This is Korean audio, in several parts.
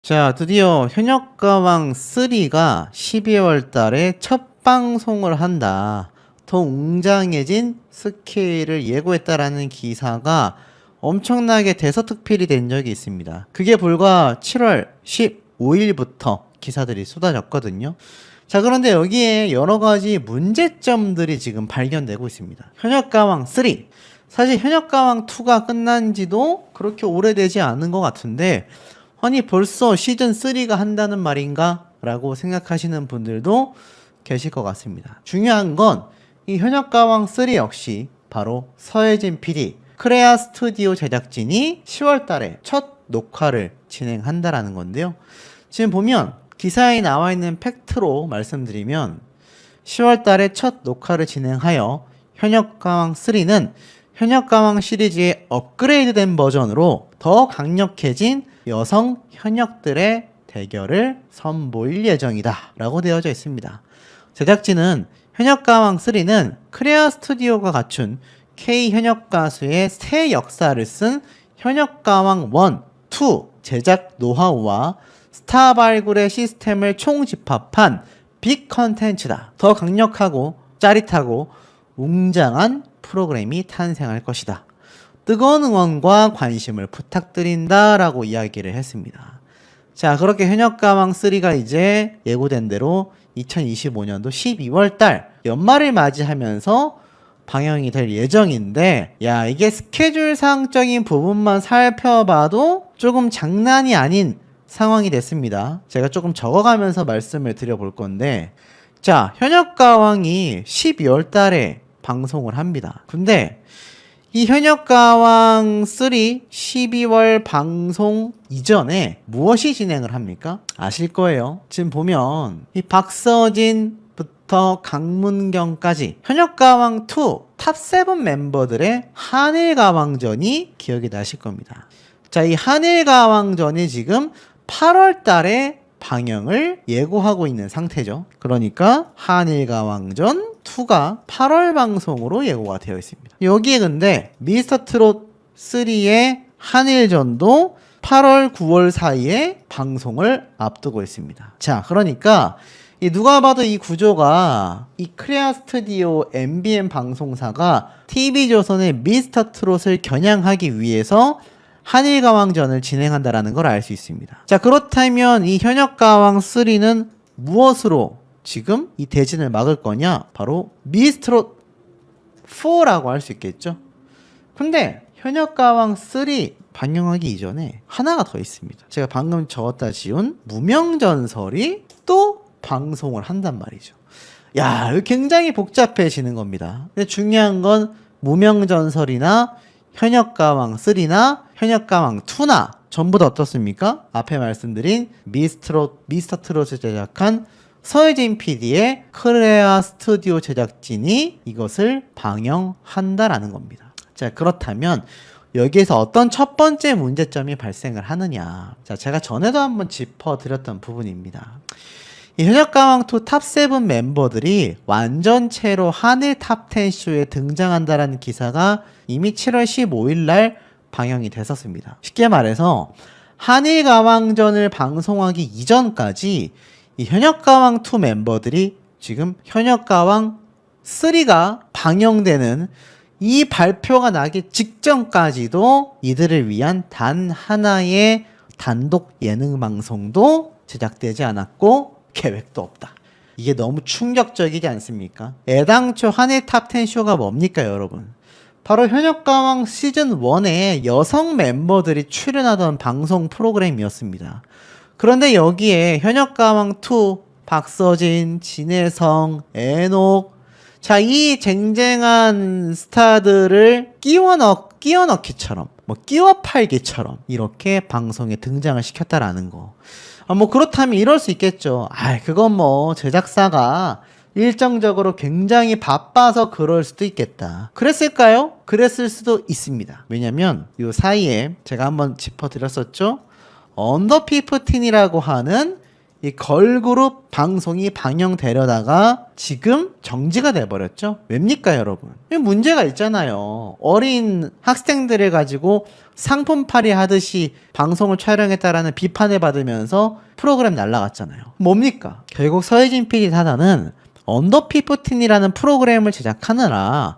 자, 드디어 현역가왕 3가 12월 달에 첫 방송을 한다. 더 웅장해진 스케일을 예고했다라는 기사가 엄청나게 대서특필이 된 적이 있습니다. 그게 불과 7월 15일부터 기사들이 쏟아졌거든요. 자, 그런데 여기에 여러 가지 문제점들이 지금 발견되고 있습니다. 현역가왕 3. 사실 현역가왕 2가 끝난 지도 그렇게 오래되지 않은 것 같은데, 아니 벌써 시즌 3가 한다는 말인가? 라고 생각하시는 분들도 계실 것 같습니다. 중요한 건 이 현역가왕 3 역시 바로 서혜진 PD, 크레아 스튜디오 제작진이 10월 달에 첫 녹화를 진행한다라는 건데요. 지금 보면 기사에 나와 있는 팩트로 말씀드리면 10월 달에 첫 녹화를 진행하여 현역가왕 3는 현역가왕 시리즈의 업그레이드된 버전으로 더 강력해진 여성 현역들의 대결을 선보일 예정이다 라고 되어져 있습니다. 제작진은 현역가왕 3는 크레아 스튜디오가 갖춘 K 현역 가수의 새 역사를 쓴 현역가왕 1, 2 제작 노하우와 스타 발굴의 시스템을 총집합한 빅 컨텐츠다. 더 강력하고 짜릿하고 웅장한 프로그램이 탄생할 것이다. 뜨거운 응원과 관심을 부탁드린다 라고 이야기를 했습니다. 자, 그렇게 현역가왕 3가 이제 예고된 대로 2025년도 12월 달 연말을 맞이하면서 방영이 될 예정인데, 야, 이게 스케줄상적인 부분만 살펴봐도 조금 장난이 아닌 상황이 됐습니다. 제가 조금 적어가면서 말씀을 드려볼 건데, 자, 현역가왕이 12월 달에 방송을 합니다. 근데 이 현역가왕 3 12월 방송 이전에 무엇이 진행을 합니까? 아실 거예요. 지금 보면 이 박서진부터 강문경까지 현역가왕 2 탑 7 멤버들의 한일가왕전이 기억이 나실 겁니다. 자, 이 한일가왕전이 지금 8월 달에 방영을 예고하고 있는 상태죠. 그러니까 한일가왕전 2가 8월 방송으로 예고가 되어 있습니다. 여기에 근데 미스터트롯 3의 한일전도 8월 9월 사이에 방송을 앞두고 있습니다. 자, 그러니까 누가 봐도 이 구조가 이 크레아 스튜디오 MBN 방송사가 TV조선의 미스터트롯을 겨냥하기 위해서 한일가왕전을 진행한다라는 걸 알 수 있습니다. 자, 그렇다면 이 현역가왕 3는 무엇으로 지금 이 대진을 막을 거냐? 바로 미스트롯 4라고 할 수 있겠죠. 근데 현역가왕 3 방영하기 이전에 하나가 더 있습니다. 제가 방금 적었다 지운 무명전설이 또 방송을 한단 말이죠. 야, 이거 굉장히 복잡해지는 겁니다. 근데 중요한 건 무명전설이나 현역가왕 3나 현역가왕 2나 전부 다 어떻습니까? 앞에 말씀드린 미스터트롯을 제작한 서혜진 PD의 크레아 스튜디오 제작진이 이것을 방영한다라는 겁니다. 자, 그렇다면 여기에서 어떤 첫 번째 문제점이 발생을 하느냐. 자, 제가 전에도 한번 짚어드렸던 부분입니다. 이 현역가왕 2 탑 7 멤버들이 완전체로 한일 탑10 쇼에 등장한다라는 기사가 이미 7월 15일 날 방영이 됐었습니다. 쉽게 말해서 한일가왕전을 방송하기 이전까지 이 현역가왕 2 멤버들이 지금 현역가왕 3가 방영되는 이 발표가 나기 직전까지도 이들을 위한 단 하나의 단독 예능 방송도 제작되지 않았고 계획도 없다. 이게 너무 충격적이지 않습니까? 애당초 한일 탑10 쇼가 뭡니까, 여러분? 바로 현역가왕 시즌 1에 여성 멤버들이 출연하던 방송 프로그램이었습니다. 그런데 여기에 현역가왕 2, 박서진, 진혜성, 애녹, 자, 이 쟁쟁한 스타들을 끼워 넣기처럼, 끼워 팔기처럼 이렇게 방송에 등장을 시켰다라는 거. 그렇다면 이럴 수 있겠죠. 그건 제작사가 일정적으로 굉장히 바빠서 그럴 수도 있겠다. 그랬을까요? 그랬을 수도 있습니다. 왜냐면 이 사이에 제가 한번 짚어드렸었죠. 언더 15이라고 하는 이 걸그룹 방송이 방영되려다가 지금 정지가 돼버렸죠. 왜입니까 여러분? 문제가 있잖아요. 어린 학생들을 가지고 상품팔이 하듯이 방송을 촬영했다라는 비판을 받으면서 프로그램 날라갔잖아요. 뭡니까? 결국 서혜진 PD 사단은 언더 15이라는 프로그램을 제작하느라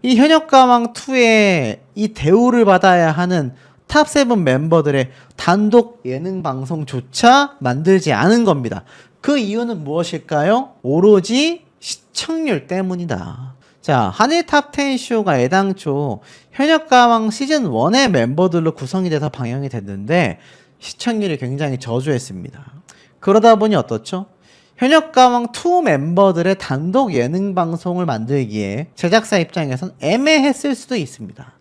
이 현역가왕2의 이 대우를 받아야 하는 탑7 멤버들의 단독 예능 방송조차 만들지 않은 겁니다. 그 이유는 무엇일까요? 오로지 시청률 때문이다. 자, 한일 탑10 쇼가 애당초 현역가왕 시즌 1의 멤버들로 구성이 돼서 방영이 됐는데 시청률이 굉장히 저조했습니다. 그러다 보니 어떻죠? 현역가왕 2 멤버들의 단독 예능 방송을 만들기에 제작사 입장에선 애매했을 수도 있습니다.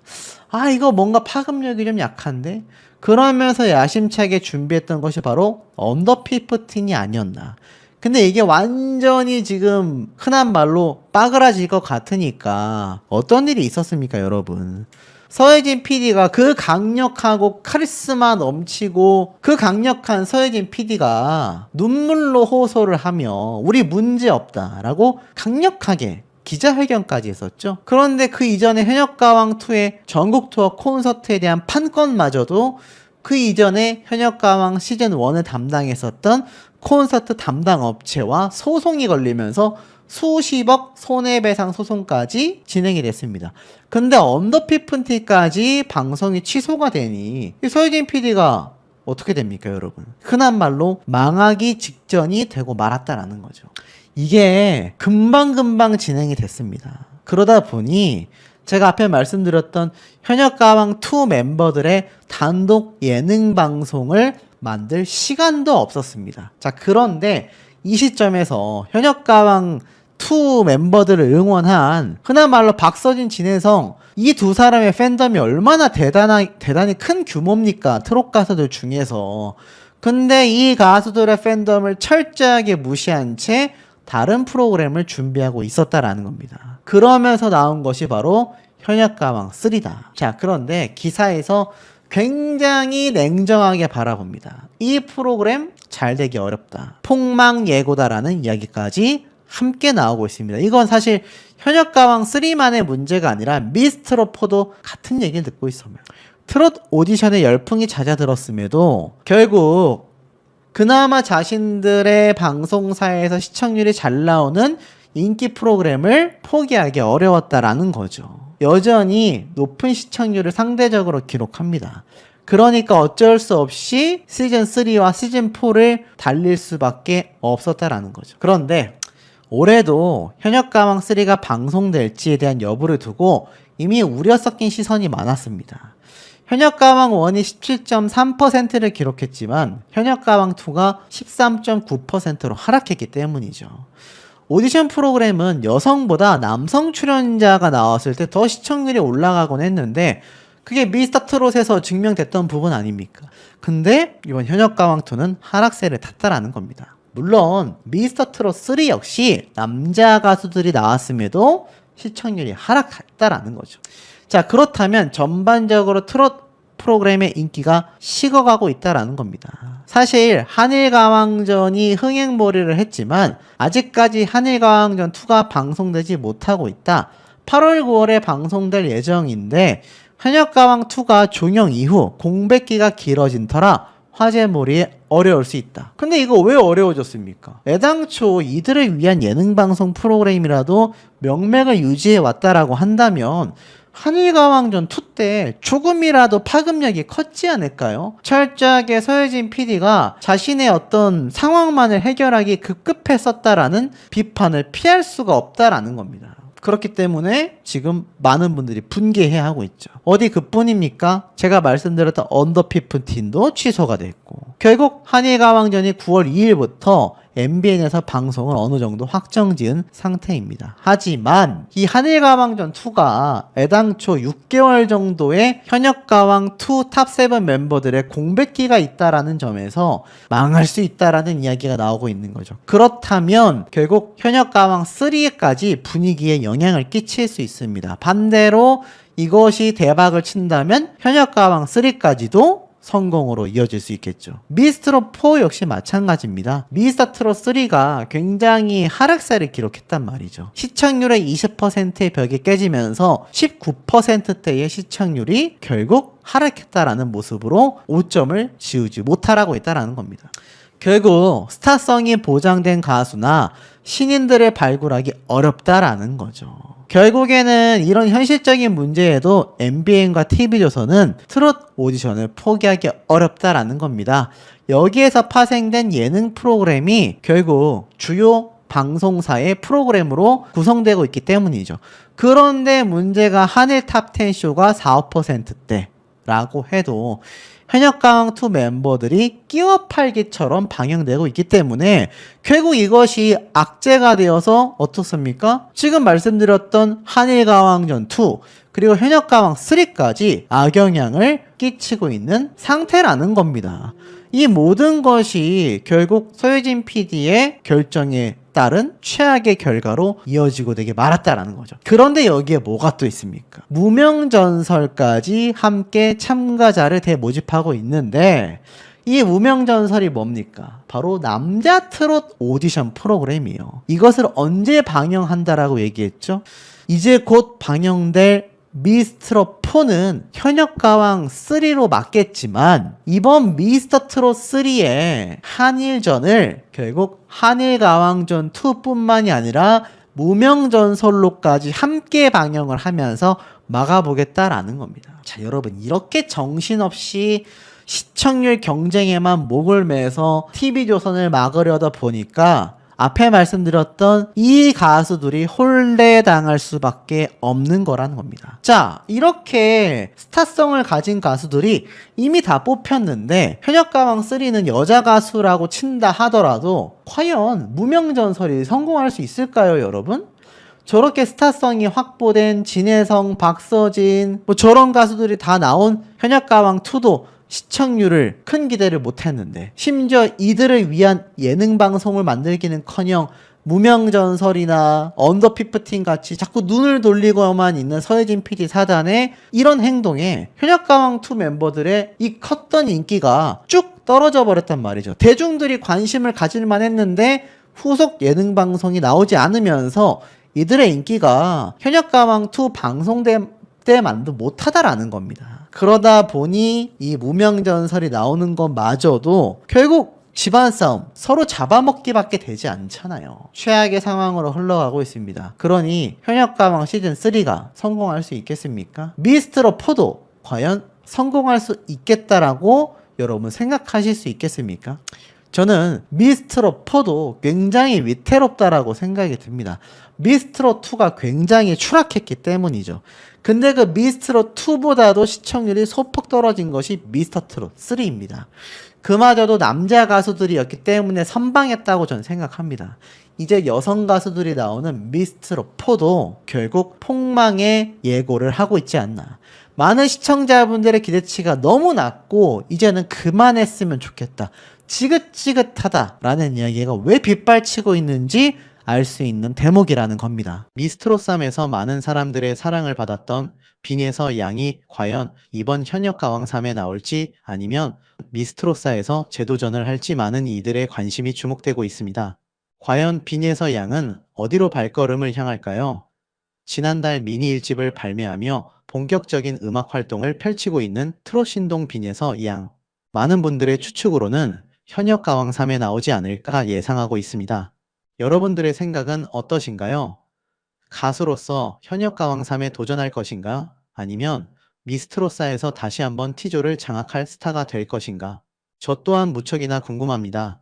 아, 이거 뭔가 파급력이 좀 약한데? 그러면서 야심차게 준비했던 것이 바로 언더 15이 아니었나. 근데 이게 완전히 지금 흔한 말로 빠그라질 것 같으니까 어떤 일이 있었습니까, 여러분? 서혜진 PD가 그 강력하고 카리스마 넘치고 그 강력한 서혜진 PD가 눈물로 호소를 하며 우리 문제 없다라고 강력하게 기자회견까지 했었죠. 그런데 그 이전에 현역가왕2의 전국 투어 콘서트에 대한 판권마저도 그 이전에 현역가왕 시즌 1을 담당했었던 콘서트 담당 업체와 소송이 걸리면서 수십억 손해배상 소송까지 진행이 됐습니다. 근데 언더 15까지 방송이 취소가 되니 서혜진 PD가 어떻게 됩니까, 여러분? 흔한 말로 망하기 직전이 되고 말았다라는 거죠. 이게 금방금방 진행이 됐습니다. 그러다 보니 제가 앞에 말씀드렸던 현역가왕2 멤버들의 단독 예능 방송을 만들 시간도 없었습니다. 자, 그런데 이 시점에서 현역가왕2 멤버들을 응원한 흔한 말로 박서진, 진혜성 이 두 사람의 팬덤이 얼마나 대단히 큰 규모입니까? 트롯 가수들 중에서. 근데 이 가수들의 팬덤을 철저하게 무시한 채 다른 프로그램을 준비하고 있었다라는 겁니다. 그러면서 나온 것이 바로 현역가왕3다. 자, 그런데 기사에서 굉장히 냉정하게 바라봅니다. 이 프로그램 잘 되기 어렵다. 폭망 예고다라는 이야기까지 함께 나오고 있습니다. 이건 사실 현역가왕3만의 문제가 아니라 미스트롯4도 같은 얘기를 듣고 있어요. 트롯 오디션에 열풍이 잦아들었음에도 결국 그나마 자신들의 방송사에서 시청률이 잘 나오는 인기 프로그램을 포기하기 어려웠다라는 거죠. 여전히 높은 시청률을 상대적으로 기록합니다. 그러니까 어쩔 수 없이 시즌3와 시즌4를 달릴 수밖에 없었다라는 거죠. 그런데 올해도 현역가왕3가 방송될지에 대한 여부를 두고 이미 우려 섞인 시선이 많았습니다. 현역가왕1이 17.3%를 기록했지만 현역가왕2가 13.9%로 하락했기 때문이죠. 오디션 프로그램은 여성보다 남성 출연자가 나왔을 때 더 시청률이 올라가곤 했는데 그게 미스터트롯에서 증명됐던 부분 아닙니까? 근데 이번 현역가왕2는 하락세를 탔다라는 겁니다. 물론 미스터트롯 3 역시 남자 가수들이 나왔음에도 시청률이 하락했다라는 거죠. 자, 그렇다면 전반적으로 트롯 프로그램의 인기가 식어가고 있다라는 겁니다. 사실 한일가왕전이 흥행몰이를 했지만 아직까지 한일가왕전 2가 방송되지 못하고 있다. 8월 9월에 방송될 예정인데 현역가왕 2가 종영 이후 공백기가 길어진 터라 화제몰이에 어려울 수 있다. 근데 이거 왜 어려워졌습니까? 애당초 이들을 위한 예능방송 프로그램이라도 명맥을 유지해 왔다라고 한다면 한일가왕전 2 때 조금이라도 파급력이 컸지 않을까요? 철저하게 서혜진 PD가 자신의 어떤 상황만을 해결하기 급급했었다라는 비판을 피할 수가 없다라는 겁니다. 그렇기 때문에 지금 많은 분들이 분개해하고 있죠. 어디 그뿐입니까? 제가 말씀드렸던 언더 15도 취소가 됐고 결국 한일가왕전이 9월 2일부터 MBN에서 방송을 어느 정도 확정지은 상태입니다. 하지만 이 한일가왕전 2가 애당초 6개월 정도의 현역가왕 2 탑7 멤버들의 공백기가 있다라는 점에서 망할 수 있다라는 이야기가 나오고 있는 거죠. 그렇다면 결국 현역가왕 3까지 분위기에 영향을 끼칠 수 있습니다. 반대로 이것이 대박을 친다면 현역가왕 3까지도 성공으로 이어질 수 있겠죠. 미스트롯 4 역시 마찬가지입니다. 미스터트롯 3가 굉장히 하락세를 기록했단 말이죠. 시청률의 20%의 벽이 깨지면서 19%대의 시청률이 결국 하락했다라는 모습으로 5점을 지우지 못하라고 했다라는 겁니다. 결국 스타성이 보장된 가수나 신인들을 발굴하기 어렵다라는 거죠. 결국에는 이런 현실적인 문제에도 MBN과 TV조선은 트롯 오디션을 포기하기 어렵다라는 겁니다. 여기에서 파생된 예능 프로그램이 결국 주요 방송사의 프로그램으로 구성되고 있기 때문이죠. 그런데 문제가 한일 탑10 쇼가 4~5%대라고 해도 현역가왕2 멤버들이 끼워 팔기처럼 방영되고 있기 때문에 결국 이것이 악재가 되어서 어떻습니까? 지금 말씀드렸던 한일가왕전2 그리고 현역가왕3까지 악영향을 끼치고 있는 상태라는 겁니다. 이 모든 것이 결국 서유진 PD의 결정에 따른 최악의 결과로 이어지고 되게 말았다라는 거죠. 그런데 여기에 뭐가 또 있습니까? 무명전설까지 함께 참가자를 대모집하고 있는데 이 무명전설이 뭡니까? 바로 남자 트롯 오디션 프로그램이에요. 이것을 언제 방영한다라고 얘기했죠? 이제 곧 방영될 미스트롯 4는 현역가왕 3로 맞겠지만 이번 미스터트롯 3의 한일전을 결국 한일가왕전 2뿐만이 아니라 무명전설로까지 함께 방영을 하면서 막아보겠다라는 겁니다. 자, 여러분 이렇게 정신없이 시청률 경쟁에만 목을 매서 TV조선을 막으려다 보니까 앞에 말씀드렸던 이 가수들이 혼례당할 수밖에 없는 거라는 겁니다. 자, 이렇게 스타성을 가진 가수들이 이미 다 뽑혔는데 현역가왕3는 여자 가수라고 친다 하더라도 과연 무명전설이 성공할 수 있을까요, 여러분? 저렇게 스타성이 확보된 진혜성, 박서진 뭐 저런 가수들이 다 나온 현역가왕2도 시청률을 큰 기대를 못했는데 심지어 이들을 위한 예능 방송을 만들기는커녕 무명전설이나 언더15 같이 자꾸 눈을 돌리고만 있는 서혜진 PD 사단의 이런 행동에 현역가왕2 멤버들의 이 컸던 인기가 쭉 떨어져 버렸단 말이죠. 대중들이 관심을 가질만 했는데 후속 예능 방송이 나오지 않으면서 이들의 인기가 현역가왕2 방송될 때만도 못하다라는 겁니다. 그러다 보니 이 무명전설이 나오는 것마저도 결국 집안 싸움, 서로 잡아먹기밖에 되지 않잖아요. 최악의 상황으로 흘러가고 있습니다. 그러니 현역가왕 시즌3가 성공할 수 있겠습니까? 미스트롯 4도 과연 성공할 수 있겠다라고 여러분 생각하실 수 있겠습니까? 저는 미스트롯 4도 굉장히 위태롭다라고 생각이 듭니다. 미스트롯 2가 굉장히 추락했기 때문이죠. 근데 그 미스트롯 2보다도 시청률이 소폭 떨어진 것이 미스터트롯 3입니다. 그마저도 남자 가수들이었기 때문에 선방했다고 저는 생각합니다. 이제 여성 가수들이 나오는 미스트롯 4도 결국 폭망의 예고를 하고 있지 않나. 많은 시청자분들의 기대치가 너무 낮고 이제는 그만했으면 좋겠다. 지긋지긋하다라는 이야기가 왜 빗발치고 있는지 알 수 있는 대목이라는 겁니다. 미스트롯3에서 많은 사람들의 사랑을 받았던 빈에서 양이 과연 이번 현역가왕 3에 나올지 아니면 미스트롯4에서 재도전을 할지 많은 이들의 관심이 주목되고 있습니다. 과연 빈에서 양은 어디로 발걸음을 향할까요? 지난달 미니 1집을 발매하며 본격적인 음악 활동을 펼치고 있는 트롯 신동 빈에서 양. 많은 분들의 추측으로는 현역가왕 3에 나오지 않을까 예상하고 있습니다. 여러분들의 생각은 어떠신가요? 가수로서 현역가왕 3에 도전할 것인가? 아니면 미스트롯사에서 다시 한번 T조를 장악할 스타가 될 것인가? 저 또한 무척이나 궁금합니다.